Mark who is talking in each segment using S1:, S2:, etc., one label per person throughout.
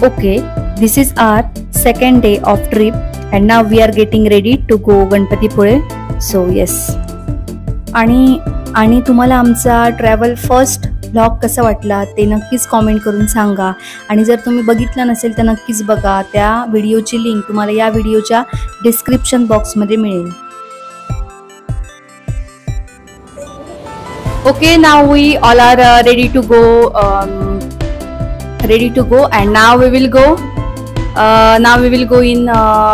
S1: Okay, this is our second day of trip and now we are getting ready to go Ganpatipule. So yes. आणि तुम्हाला आमचा travel first blog कसा वाटला ते नक्कीच कमेंट करून सांगा. आणि जर तुम्ही बघितला नसेल तर नक्कीच बघा. त्या व्हिडिओची लिंक तुम्हाला या व्हिडिओच्या डिस्क्रिप्शन बॉक्समध्ये मिळेल. Okay, now we all are ready to go and now we will go in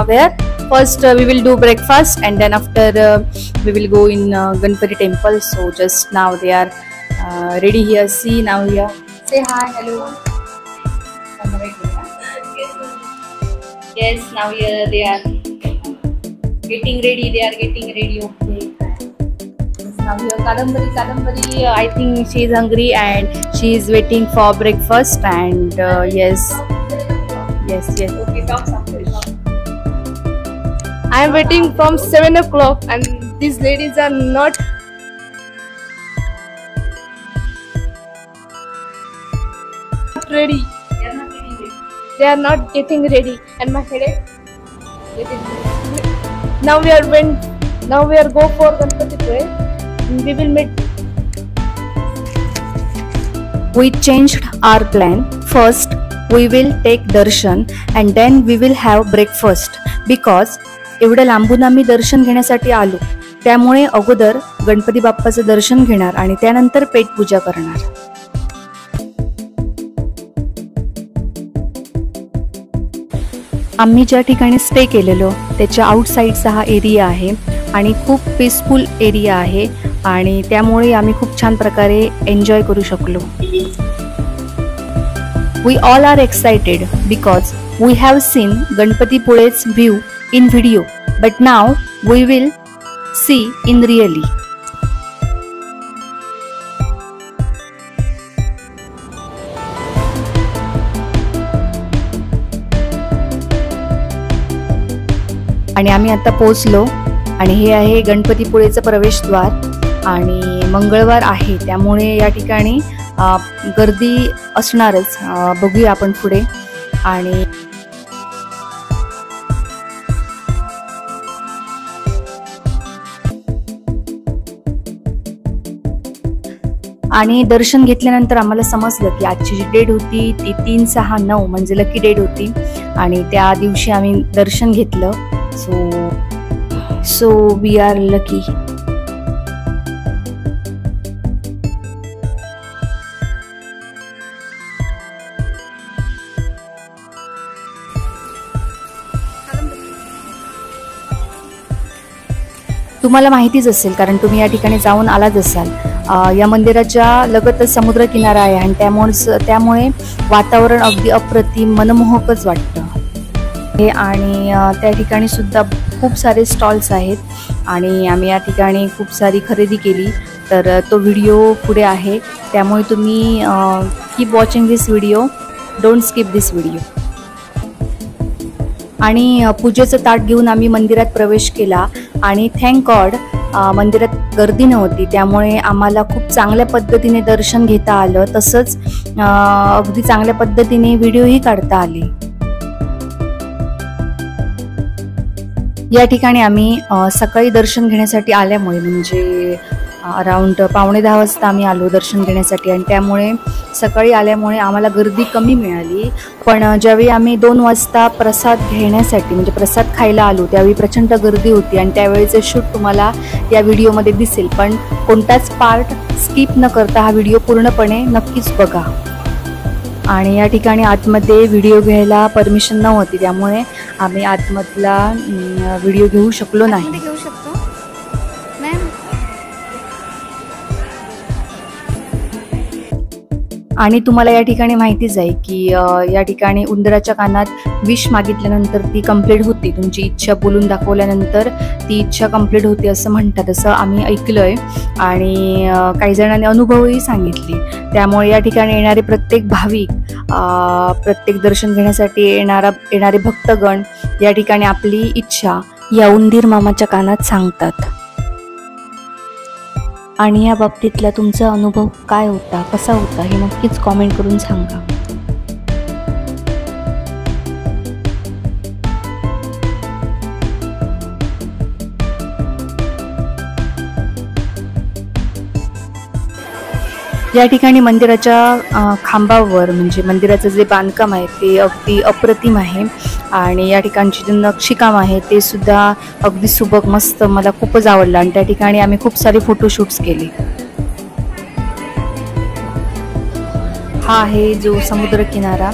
S1: where first we will do breakfast and then after we will go in Ganpati temple. So just now they are ready here. See now here, say hi, hello. Yes, now here they are getting ready. Okay. Now here Kadambari, I think she is hungry and she is waiting for breakfast and yes. Okay, talk something.
S2: I am waiting from 7 o'clock and these ladies are not ready. They are not getting ready and my headache. Now we are go for Ganpatipuळे. We will meet.
S1: We changed our plan. First we will take darshan and then we will have breakfast because एवढ्या लांबून आम्ही दर्शन घेण्यासाठी आलो. त्यामुळे अगोदर गणपती बाप्पाचं दर्शन घेणार आणि त्यानंतर पेट पूजा करणार. आम्ही ज्या ठिकाणी स्टे केलेलो त्याच्या आउटसाइडचा हा एरिया आहे आणि खूप पीसफुल एरिया आहे आणि त्यामुळे आम्ही खूप छान प्रकारे एन्जॉय करू शकलो. We all are excited because we have seen Ganpatipule's view in video, but now we will see in really. आणि आम्ही आता पोहोचलो आणि हे आहे गणपतीपुळेचं प्रवेशद्वार आणि मंगळवार आहे त्यामुळे या ठिकाणी गर्दी असणारच. बघूया आपण पुढे. आणि दर्शन घेतल्यानंतर आम्हाला समजलं की आजची जी डेट होती ती 3/6/9 म्हणजे लकी डेट होती आणि त्या दिवशी आम्ही दर्शन घेतलं. So we are lucky. तुम्हाला माहितीच असेल कारण तुम्ही या ठिकाणी जाऊन आलाच असाल. या मंदिराच्या लगतच समुद्र किनारा आहे आणि त्यामुळे वातावरण अगदी अप्रतिम मनमोहकच वाटतं. आणि त्या ठिकाणी सुद्धा खूप सारे स्टॉल्स आहेत आणि आम्ही या ठिकाणी खूप सारी खरेदी केली. तर तो व्हिडिओ पुढे आहे त्यामुळे तुम्ही keep watching this video, don't skip this video. आणि पूजेचं ताट घेऊन आम्ही मंदिरात प्रवेश केला आणि थँक गॉड मंदिरात गर्दी नव्हती त्यामुळे आम्हाला खूप चांगल्या पद्धतीने दर्शन घेता आलं. तसंच अगदी चांगल्या पद्धतीने व्हिडिओही काढता आले. या ठिकाणी आम्ही सकाळी दर्शन घेण्यासाठी आल्यामुळे म्हणजे अराउंड 9:15 वाजता आम्ही आलो दर्शन घेण्यासाठी आणि त्यामुळे सकाळी आल्यामुळे आम्हाला गर्दी कमी मिळाली. पण ज्यावेळी आम्ही 2 वाजता प्रसाद घेण्यासाठी म्हणजे प्रसाद खायला आलो त्यावेळी प्रचंड गर्दी होती आणि त्यावेळीचे शूट तुम्हाला या व्हिडिओमध्ये दिसेल. पण कोणताच पार्ट स्किप न करता हा व्हिडिओ पूर्णपणे नक्कीच बघा. आणि या ठिकाणी आतमध्ये व्हिडिओ घ्यायला परमिशन नव्हती त्यामुळे आम्ही आतमधला व्हिडिओ घेऊ शकलो नाही. आणि तुम्हाला या ठिकाणी माहितीच आहे की या ठिकाणी उंदराच्या कानात विश मागितल्यानंतर ती कंप्लीट होती. तुमची इच्छा बोलून दाखवल्यानंतर ती इच्छा कंप्लीट होती असं म्हणतात. असं आम्ही ऐकलंय आणि काही जणांनी अनुभवही सांगितली. त्यामुळे या ठिकाणी येणारे प्रत्येक भाविक, प्रत्येक दर्शन घेण्यासाठी येणारे भक्तगण या ठिकाणी आपली इच्छा या उंदीर मामाच्या कानात सांगतात. आणि या बाबतीतला तुमचा अनुभव काय होता, कसा होता हे नक्कीच कमेंट करून सांगा. या ठिकाणी मंदिराच्या खांबावर म्हणजे मंदिराचं जे बांधकाम आहे ते अगदी अप्रतिम आहे आणि या ठिकाणची जे नक्षीकाम आहे ते सुद्धा अगदी सुबक मस्त मला खूपच आवडलं आणि त्या ठिकाणी आम्ही खूप सारे फोटोशूट्स केले. हा आहे जो समुद्र किनारा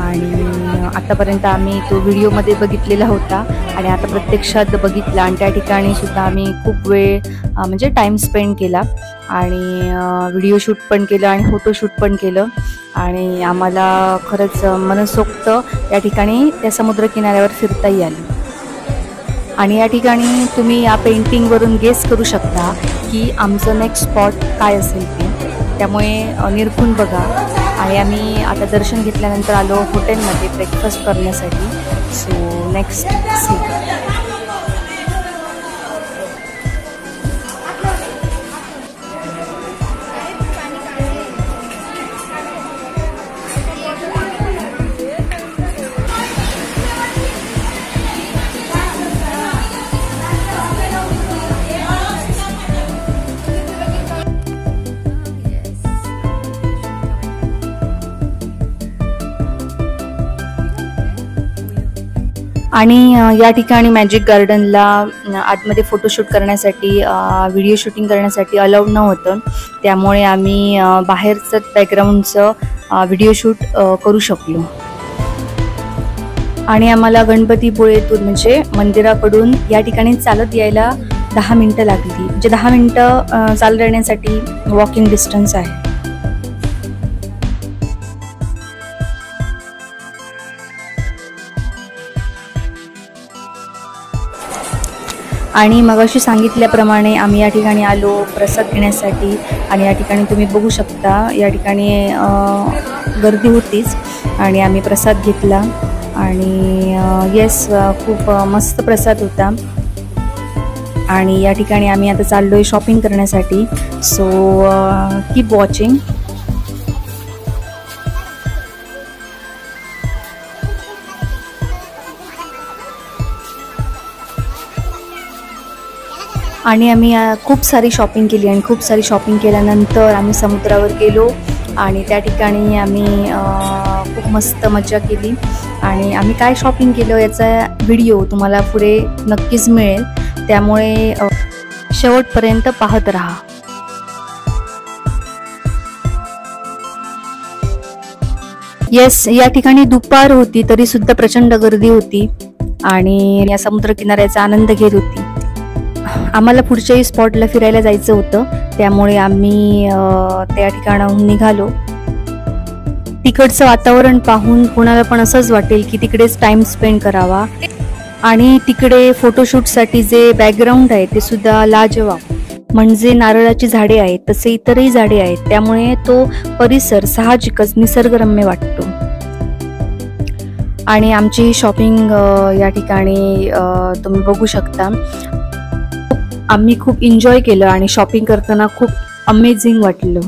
S1: आणि आतापर्यंत आम्ही तो व्हिडिओमध्ये बघितलेला होता आणि आता प्रत्यक्षात बघितला आणि त्या ठिकाणी सुद्धा आम्ही खूप वेळ म्हणजे टाईम स्पेंड केला आणि व्हिडिओ शूट पण केलं आणि फोटोशूट पण केलं आणि आम्हाला खरंच मनसोक्त या ठिकाणी त्या समुद्र किनाऱ्यावर फिरताही आलं. आणि या ठिकाणी तुम्ही या पेंटिंगवरून गेस करू शकता की आमचं नेक्स्ट स्पॉट काय असेल ते, त्यामुळे निरखून बघा. आणि आम्ही आता दर्शन घेतल्यानंतर आलो हॉटेलमध्ये ब्रेकफास्ट करण्यासाठी. So next see. आणि या ठिकाणी मॅजिक गार्डनला आतमध्ये फोटोशूट करण्यासाठी व्हिडिओ शूटिंग करण्यासाठी अलाउड नव्हतं, त्यामुळे आम्ही बाहेरचं बॅकग्राऊंडचं व्हिडिओ शूट करू शकलो. आणि आम्हाला गणपतीपुळेतून म्हणजे मंदिराकडून या ठिकाणी चालत यायला 10 मिनटं लागली. म्हणजे 10 मिनटं चालत येण्यासाठी वॉकिंग डिस्टन्स आहे. आणि मगाशी सांगितल्याप्रमाणे आम्ही या ठिकाणी आलो प्रसाद घेण्यासाठी आणि या ठिकाणी तुम्ही बघू शकता या ठिकाणी गर्दी होतीच आणि आम्ही प्रसाद घेतला आणि येस खूप मस्त प्रसाद होता. आणि या ठिकाणी आम्ही आता चाललो आहे शॉपिंग करण्यासाठी. So keep watching. आणि आम्ही खूप सारी शॉपिंग केली आणि खूप सारी शॉपिंग केल्यानंतर आम्ही समुद्रावर गेलो आणि त्या ठिकाणी आम्ही खूप मस्त मजा केली. आणि आम्ही काय शॉपिंग केलं याचा व्हिडिओ तुम्हाला पुढे नक्कीच मिळेल, त्यामुळे शेवटपर्यंत पाहत राहा. येस, या ठिकाणी दुपार होती तरी सुद्धा प्रचंड गर्दी होती आणि या समुद्र किनाऱ्याचा आनंद घेत होती. आम्हाला पुढच्याही स्पॉटला फिरायला जायचं होतं, त्यामुळे आम्ही त्या ठिकाणाहून निघालो. तिकडचं वातावरण पाहून कोणाला पण असंच वाटेल की तिकडेच टाइम स्पेंड करावा. आणि तिकडे फोटोशूटसाठी जे बॅकग्राऊंड आहे ते सुद्धा लाजवाब, म्हणजे नारळाची झाडे आहेत तसे इतरही झाडे आहेत, त्यामुळे तो परिसर साहजिकच निसर्गरम्य वाटतो. आणि आमची शॉपिंग या ठिकाणी तुम्ही बघू शकता. आम्ही खूप एन्जॉय केलं आणि शॉपिंग करताना खूप अमेझिंग वाटलं.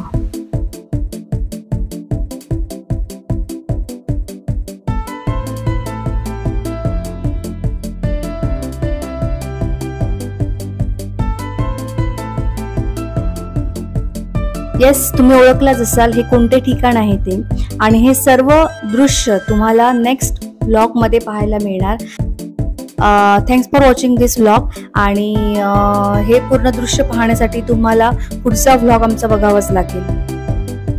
S1: येस, तुम्ही ओळखलाच असाल हे कोणते ठिकाण आहे ते. आणि हे सर्व दृश्य तुम्हाला नेक्स्ट व्लॉग मध्ये पाहायला मिळणार. Thanks for watching this vlog. आणि हे पूर्ण दृश्य पाहण्यासाठी तुम्हाला पुढचा व्लॉग आमचा बघावाच लागेल.